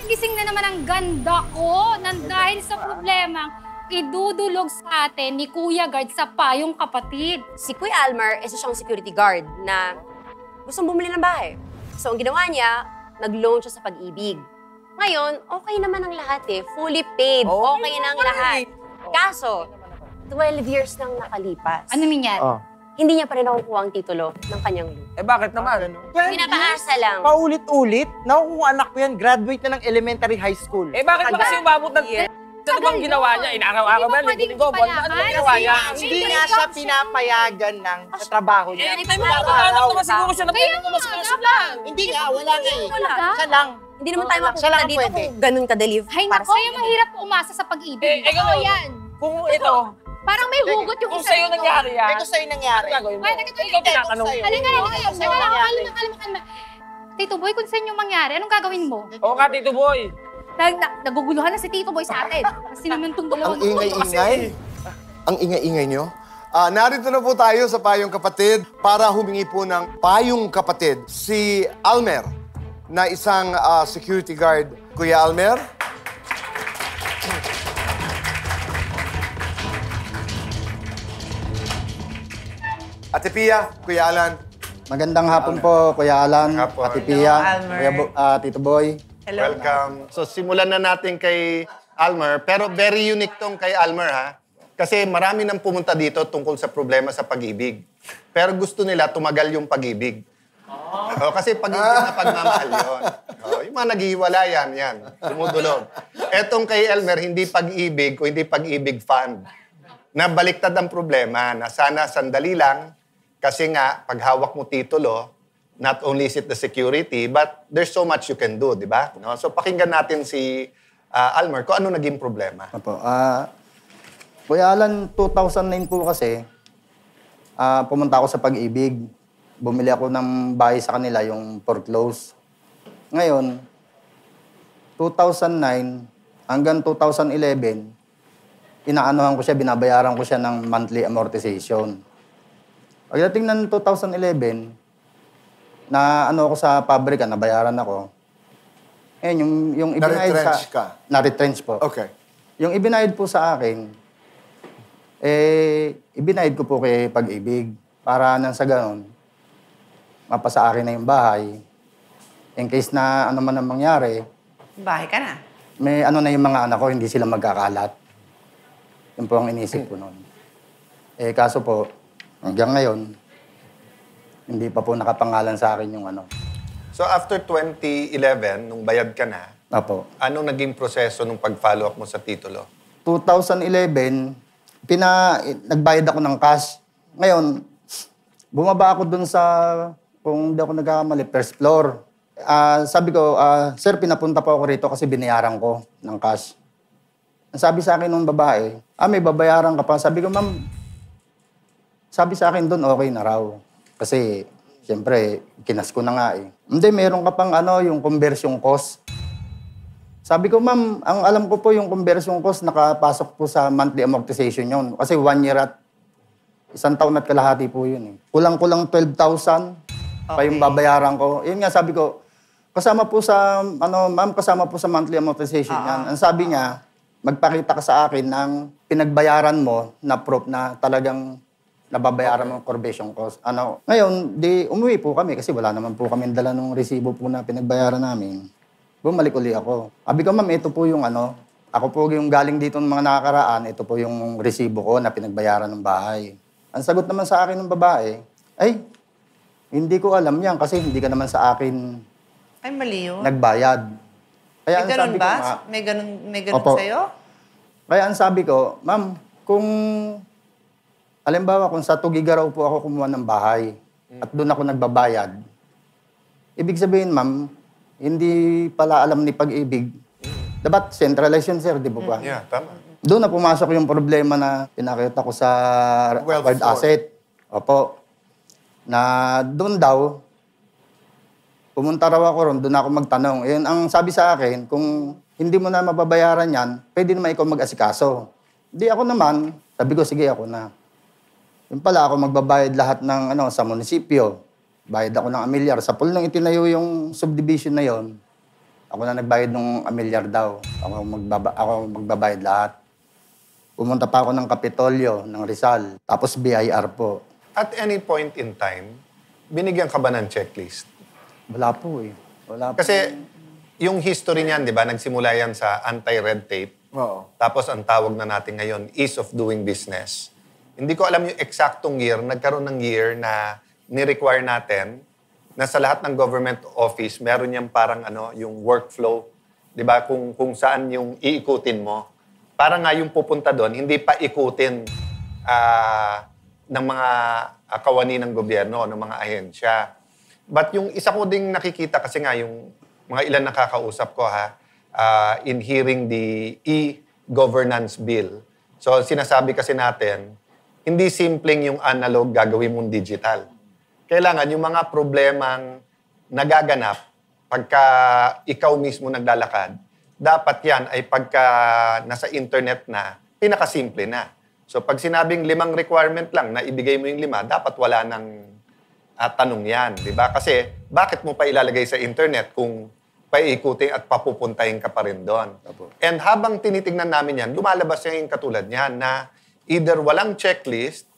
gising na naman ang ganda ko nang dahil sa problemang idudulog sa atin ni Kuya Guard sa payong kapatid. Si Kuya Almer, isa siyang security guard na gustong bumili ng bahay. So, ang ginawa niya, nag-loan siya sa Pag-ibig. Ngayon, okay naman ang lahat eh. Fully paid. Okay na ang lahat. Kaso, 12 years nang nakalipas. Ano nangyari? Hindi niya pa rin nakukuha ang titulo ng kanyang lupa. Eh bakit naman? Pinapaasa lang. Paulit-ulit, nakukuha anak ko yan, graduate na ng elementary high school. Eh bakit ba kasi umabot ng... Ano bang ginawa niya? Inaaraw-araw ba? Linggo-linggo? Ano bang ginawa niya? Hindi nga siya pinapayagan ng sa trabaho niya. Anytime makakaanak naman siguro siya na pwede mo masikaso lang. Hindi nga, wala nga eh. Siya lang. Hindi naman tayo mapupunta dito kung ganun kadali. Ay, naku, kaya mahirap po umasa sa Pag-ibig. Totoo yan. Kung ito, parang may hugot yung kung sa'yo nangyari yan, Ito sa'yo nangyari. ano gagawin mo? Ay, Ikaw tinatanong. Kalma. Tito Boy, kung saan yung mangyari, anong gagawin mo? Oo ka, Tito Boy. Naguguluhan na si Tito Boy sa atin. Kasi naman itong dalawang... Ang ingay-ingay. Ang ingay-ingay nyo. Narito na po tayo sa Payong Kapatid para humingi po ng Payong Kapatid. Si Almer, na isang security guard. Kuya Almer? Ate Pia, Kuya Alan. Magandang hapon po, Kuya Alan, Hapon. Ate Pia, Tito Boy. Welcome. So simulan na natin kay Almer, pero very unique tong kay Almer ha. Kasi marami nang pumunta dito tungkol sa problema sa pag-ibig. Pero gusto nila tumagal yung pag-ibig. Kasi pag-ibig na pagmamahal yun. Yung mga naghihiwalayan, yan. Dumudulog. Etong kay Elmer, hindi pag-ibig o hindi pag-ibig fund. Nabaliktad ang problema na sana sandali lang kasi nga, pag hawak mo titulo, not only is it the security, but there's so much you can do, di ba? No? So pakinggan natin si Almer kung ano naging problema. Opo. Kuya Alan, 2009 po kasi, pumunta ako sa Pag-ibig. Bumili ako ng bahay sa kanila, yung foreclose. Ngayon, 2009 hanggang 2011, inaanohan ko siya, binabayaran ko siya ng monthly amortization. Pagdating ng 2011, na ano ako sa pabrika, nabayaran ako. Ngayon, yung ibinayad Na-retrench ka? Na-retrench po. Okay. Yung ibinayad po sa akin, ibinayad ko po kay Pag-ibig para nang sa ganon, mapasa akin na yung bahay. In case na ano man ang mangyari, bahay ka na. may ano na yung mga anak ko, hindi sila magkakalat. Yun po ang inisip ko noon. Kaso po, hanggang ngayon, hindi pa po nakapangalan sa akin yung ano. So after 2011, nung bayad ka na, Apo. anong naging proseso nung pag-follow up mo sa titulo? 2011, nagbayad ako ng cash. Ngayon, bumaba ako dun sa, kung hindi ako nagkakamali, first floor. Sabi ko, sir, pinapunta po ako rito kasi binayaran ko ng cash. Ang sabi sa akin ng babae, may babayaran ka pa. Sabi ko, ma'am, sabi sa akin dun, okay na raw. Kasi, siyempre, kinas ko na nga eh. Hindi, meron ka pang yung conversion cost. Sabi ko, ma'am, ang alam ko po yung conversion cost, nakapasok po sa monthly amortization yun. Kasi 1 year at 1 taon at kalahati po yun eh. Kulang-kulang 12,000 pa yung babayaran ko. Yun nga, sabi ko, kasama po sa, ma'am, kasama po sa monthly amortization yan. Ang sabi niya, magpakita ka sa akin ng pinagbayaran mo na proof na talagang nababayaran mo ang conversion cost. Ngayon, umuwi po kami kasi wala naman po kami dala ng resibo po na pinagbayaran namin. Bumalik uli ako. Sabi ko, ma'am, ito po yung ako po yung galing dito ng mga nakakaraan, ito po yung resibo ko na pinagbayaran ng bahay. Ang sagot naman sa akin ng babae, hindi ko alam yan kasi hindi ka naman sa akin Mali yun. nagbayad. Kaya May ganun ba? May ganun Opo. sa'yo? Kaya ang sabi ko, ma'am, halimbawa kung sa Tugigaraw po ako kumuha ng bahay at doon ako nagbabayad, ibig sabihin, ma'am, hindi pala alam ni Pag-ibig. Dapat centralized yun, sir, di ba ba? Yeah, tama. Doon na pumasok yung problema na pinakita ko sa acquired asset. Opo. Na doon daw, pumunta raw ako ron, doon ako magtanong. Yun, ang sabi sa akin, kung hindi mo na mababayaran yan, pwede naman ikaw mag-asikaso. Di ako naman, sabi ko, sige, ako na. Yung pala, ako magbabayad lahat ng sa munisipyo. Bayad ako ng amilyar. Sa pool nang itinayo yung subdivision na yon, Ako na nagbayad ng amilyar daw. Ako magbabayad lahat. Pumunta pa ako ng Kapitolyo, ng Rizal. Tapos BIR po. At any point in time, binigyan ka ba ng checklist? Wala po eh. Wala po. Kasi yung history niyan, di ba, nagsimula yan sa anti-red tape. Oo. Tapos ang tawag na natin ngayon, ease of doing business. Hindi ko alam yung eksaktong year, nagkaroon ng year na ni-require natin na sa lahat ng government office, meron niyang parang yung workflow. Di ba? Kung saan yung iikutin mo. Para nga yung pupunta doon, hindi pa ikutin ng mga kawani ng gobyerno, ng mga ahensya. But yung isa ko ding nakikita, kasi nga yung mga ilan nakakausap ko in hearing the e-governance bill. So sinasabi kasi natin, hindi simpleng yung analog gagawin mong digital. Kailangan yung mga problemang nagaganap pagka ikaw mismo naglalakad, dapat yan ay pagka nasa internet na, pinakasimple na. So pag sinabing 5 requirement lang na ibigay mo yung 5, dapat wala ng tanong yan, di ba? Kasi bakit mo pa ilalagay sa internet kung paikutin at papupuntahin ka pa rin doon? And habang tinitingnan namin yan, lumalabas yung katulad niyan na either walang checklist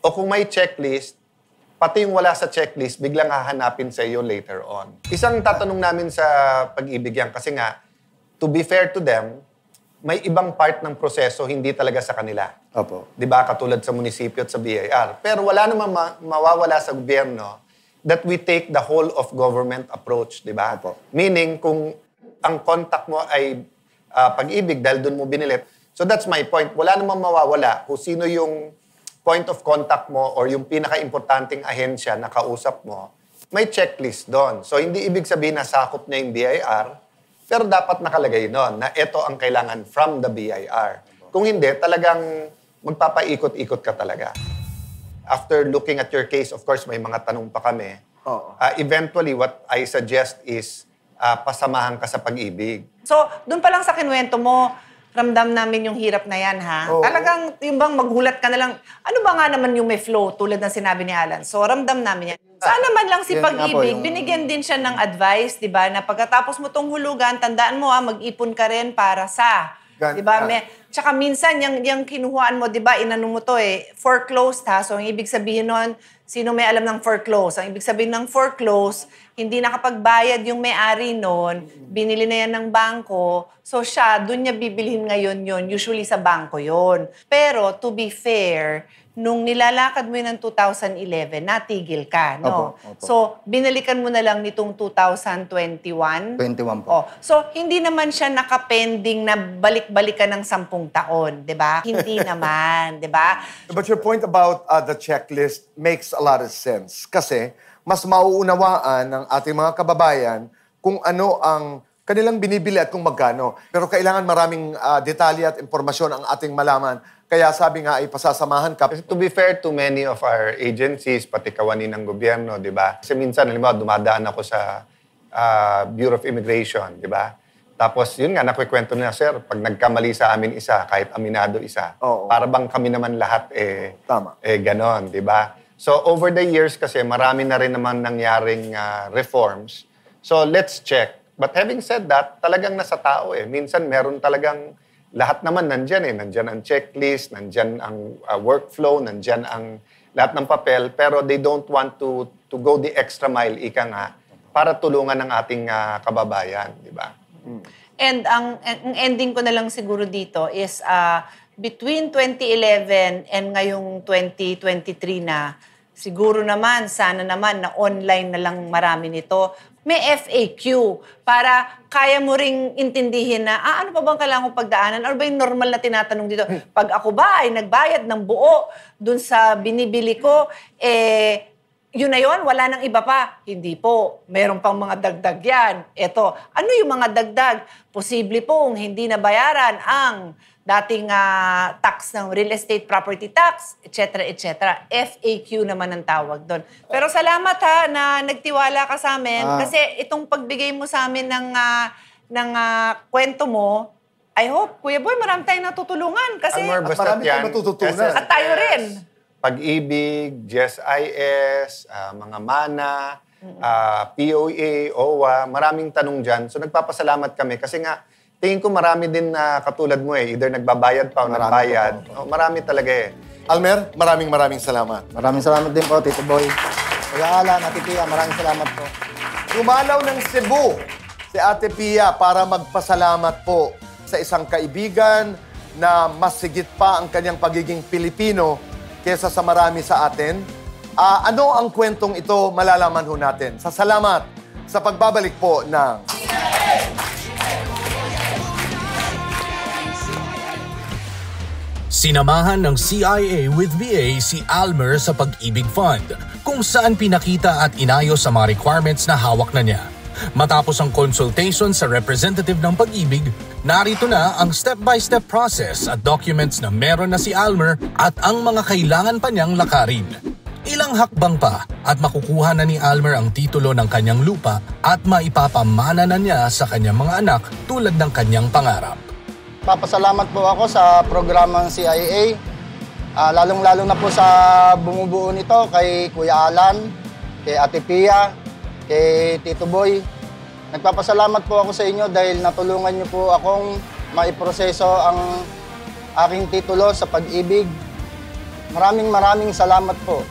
o kung may checklist, pati yung wala sa checklist, biglang hahanapin sa iyo later on. Isang tatanong namin sa Pag-ibig yan kasi nga, to be fair to them, may ibang part ng proseso hindi talaga sa kanila. Opo. Di ba? Katulad sa munisipyo at sa BIR. Pero wala namang mawawala sa gobyerno that we take the whole of government approach, di ba? Opo. Meaning, kung ang contact mo ay Pag-ibig dahil doon mo binilit. So that's my point. Wala namang mawawala kung sino yung point of contact mo or yung pinaka-importanting ahensya na kausap mo, may checklist doon. So hindi ibig sabihin na sakop niya yung BIR, pero dapat nakalagay doon na ito ang kailangan from the BIR. Kung hindi, talagang magpapaikot-ikot ka talaga. After looking at your case, of course, may mga tanong pa kami. Eventually, what I suggest is pasamahan ka sa Pag-ibig. So, doon pa lang sa kinuwento mo, ramdam namin yung hirap na yan, ha? Oo. Talagang, yung bang maghulat ka na lang, ano ba nga naman yung may flow, tulad ng sinabi ni Alan? So, ramdam namin yan. Sana man lang si Yan nga po, Pag-ibig, yung- binigyan din siya ng advice, di ba? Na pagkatapos mo tong hulugan, tandaan mo, mag-ipon ka rin para sa... Gan- Di ba? Tsaka minsan, yung kinuhaan mo, di ba, inano mo to foreclosed ha. So, ang ibig sabihin nun, sino may alam ng foreclose? Ang ibig sabihin ng foreclose, hindi nakapagbayad yung may-ari nun, binili na yan ng bangko, so siya, dun niya bibilhin ngayon yun, usually sa bangko yun. Pero, to be fair, nung nilalakad mo yun ng 2011, natigil ka, no? Opo, opo. So, binalikan mo na lang nitong 2021? 21 po. Oh, so hindi naman siya nakapending na balik-balikan ng 10 taon, 'di ba? Hindi naman, 'di ba? But your point about the checklist makes a lot of sense. Kasi mas mauunawaan ng ating mga kababayan kung ano ang kanilang binibili at kung magkano. Pero kailangan maraming detalye at impormasyon ang ating malaman. Kaya sabi nga ay pasasamahan ka. Kasi to be fair to many of our agencies, pati kawani ng gobyerno, di ba? Kasi minsan, halimbawa, dumadaan ako sa Bureau of Immigration, di ba? Tapos, yun nga, nakwikwento nila, sir, pag nagkamali sa amin isa, kahit aminado isa, Oo. para bang kami naman lahat, Tama. ganon, di ba? So, over the years kasi, marami na rin naman nangyaring reforms. So, let's check. But having said that, talagang nasa tao Minsan, meron talagang lahat naman nandyan Nandyan ang checklist, nandyan ang workflow, nandyan ang lahat ng papel, pero they don't want to go the extra mile, ika nga, para tulungan ng ating kababayan, di ba? And ang ending ko na lang siguro dito is between 2011 and ngayong 2023 na, siguro naman, sana naman na online na lang marami nito. May FAQ para kaya mo ring intindihin na, ano pa bang kailangan kong pagdaanan? Ano ba yung normal na tinatanong dito? Pag ako ba ay nagbayad ng buo dun sa binibili ko, yun na yun, wala nang iba pa. Hindi po. Meron pang mga dagdag yan. Eto, ano yung mga dagdag? Posible pong hindi nabayaran ang dating tax ng real estate property tax, etc., etc. FAQ naman ang tawag doon. Pero salamat na nagtiwala ka sa amin kasi itong pagbigay mo sa amin ng kwento mo, I hope, Kuya Boy, marami tayong natutulungan kasi Almar, basta marami yan, tayong matututunan. SSS, at tayo rin. Pag-ibig, GSIS, mga MANA, POA, OWA, maraming tanong dyan. So nagpapasalamat kami kasi nga, tingin ko marami din na katulad mo either nagbabayad pa o nagbayad. Marami talaga Almer, maraming salamat. Maraming salamat din po, Tito Boy. Kuya Alan, Ate Pia, maraming salamat po. Dumalaw ng Cebu si Ate Pia para magpasalamat po sa isang kaibigan na mas sigit pa ang kanyang pagiging Pilipino kesa sa marami sa atin. Ano ang kwentong ito? Malalaman ho natin. Salamat sa pagbabalik po ng... Sinamahan ng CIA with VA si Almer sa Pag-ibig Fund, kung saan pinakita at inayos ang mga requirements na hawak na niya. Matapos ang consultation sa representative ng Pag-ibig, narito na ang step-by-step process at documents na meron na si Almer at ang mga kailangan pa niyang lakarin. Ilang hakbang pa at makukuha na ni Almer ang titulo ng kanyang lupa at maipapamana na niya sa kanyang mga anak tulad ng kanyang pangarap. Papasalamat po ako sa programang CIA. Lalong-lalo na po sa bumubuo nito kay Kuya Alan, kay Ate Pia, kay Tito Boy. Nagpapasalamat po ako sa inyo dahil natulungan niyo po akong maiproseso ang aking titulo sa Pag-ibig. Maraming salamat po.